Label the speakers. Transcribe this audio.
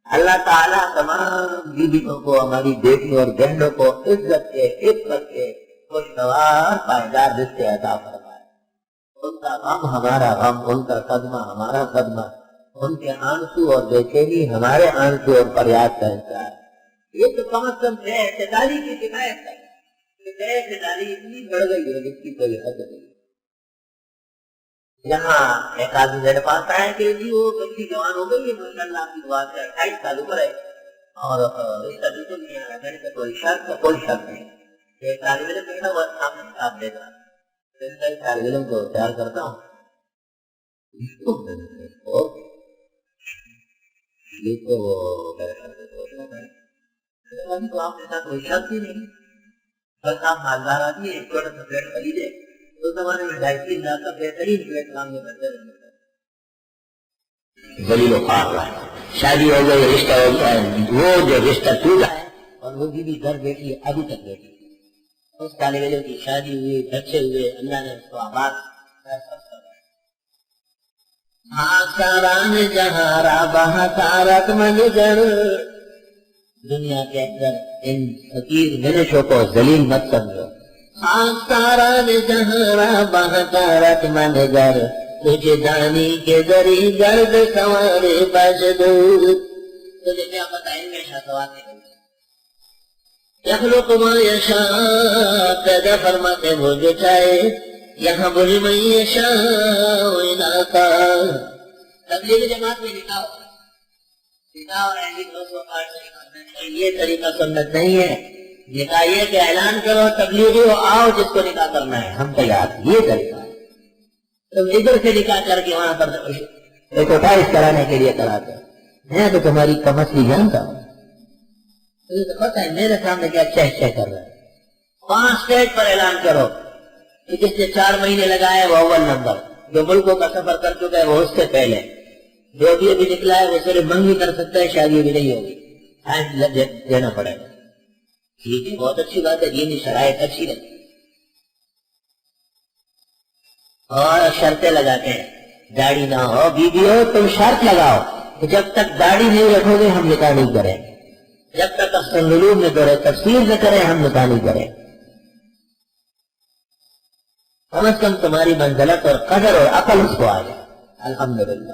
Speaker 1: اللہ تعالیٰ تمام بیویوں کو، ہماری بیٹیوں اور بہنوں کو عزت کے، عزت کے، خوشگوار پائیدار رشتے عطا فرمائے۔ ان کا غم ہمارا غم، ان کا صدمہ ہمارا صدمہ، ان کے آنسو اور بے چینی ہمارے آنسو اور فریاد کا حصہ ہے۔ یہ تو کم از کم بے اعتدالی کی شکایت ہے کہ بے اعتدالی اتنی بڑھ گئی ہے جس کی کوئی حد نہیں۔ یہاں ایک آدمی میرے پاس آیا کہ جی وہ بچی جوان ہو گئی ہے، ماشاءاللہ آپ کی دعا سے 28 سال عمر ہے اور اس کا بالکل نہیں آیا۔ میں نے کہا کوئی شرط نہیں۔ ایک طالب علم بیٹھا ہوا سامنے کتاب دے گا، میں طالب علم کو تیار کرتا ہوں، یہ تو آپ کے ساتھ کوئی شرط ہی نہیں، بس آپ مالدار آدمی ایک چھوٹا سا پیٹ خریدے، اس زمانے میں 2.5-3 لاکھ کا بہترین پیٹ کام میں کرتے رہتے۔ دلیل و خواب ہے، شادی ہو گئی، رشتہ ہو گیا، وہ جو رشتہ ٹوٹا ہے اور وہ بھی گھر بیٹھی ابھی تک بیٹھی، اس طالب علم کی شادی ہوئی، بچے ہوئے، اللہ نے اس کو آباد آساران جہارا بہتارت منگر۔ دنیا کے اندر ان فقیر منشوں کو ذلیل مت سمجھو۔ آساران جہارا بہتارت منگر، تجھے دانی کے ذریعے گرد سوارے بجدور۔ تجھے کیا پتہ ہے میں شاہدوات نہیں یخلق ما یشاء، پیدا فرماتے وہ جو چاہے، یہاں بولی من یشاء اناثا۔ تبلیغ جماعت میں نکاح اور اہلی دوستوں کا یہ طریقہ سنت نہیں ہے۔ نکاح یہ کہ اعلان کرو تبلیغی ہو، آؤ جس کو نکاح کرنا ہے ہم تیار، یہ طریقہ ہے۔ تم ادھر سے نکاح کر کے وہاں پر ایک اٹھائیس کرانے کے لیے کراتے ہیں تو تمہاری کمسلی جانتا ہوں، تو پتہ ہے میرے سامنے کیا چہ کر رہا ہے۔ 5 اسٹیج پر اعلان کرو کہ جس نے 4 مہینے لگائے وہ اول نمبر، جو ملکوں کا سفر کر چکا ہے وہ اس سے پہلے، جو ابھی نکلا ہے وہ صرف منگنی کر سکتا ہے، شادی بھی نہیں ہوگی، ٹائم دینا پڑے گا۔ ٹھیک ہے، بہت اچھی بات ہے، دینی شرائط اچھی لگتی اور شرطیں لگاتے ہیں، داڑھی نہ ہو، بیوی ہو تم شرط لگاؤ کہ جب تک داڑھی نہیں رکھو گے ہم نکاح نہیں کریں، جب تک احسن العلوم میں کرے، تفسیر نہ کرے ہم نکاح نہیں کریں۔ کم از کم تمہاری منزلت اور قدر اور عقل اس کو آ جائے۔ الحمدللہ۔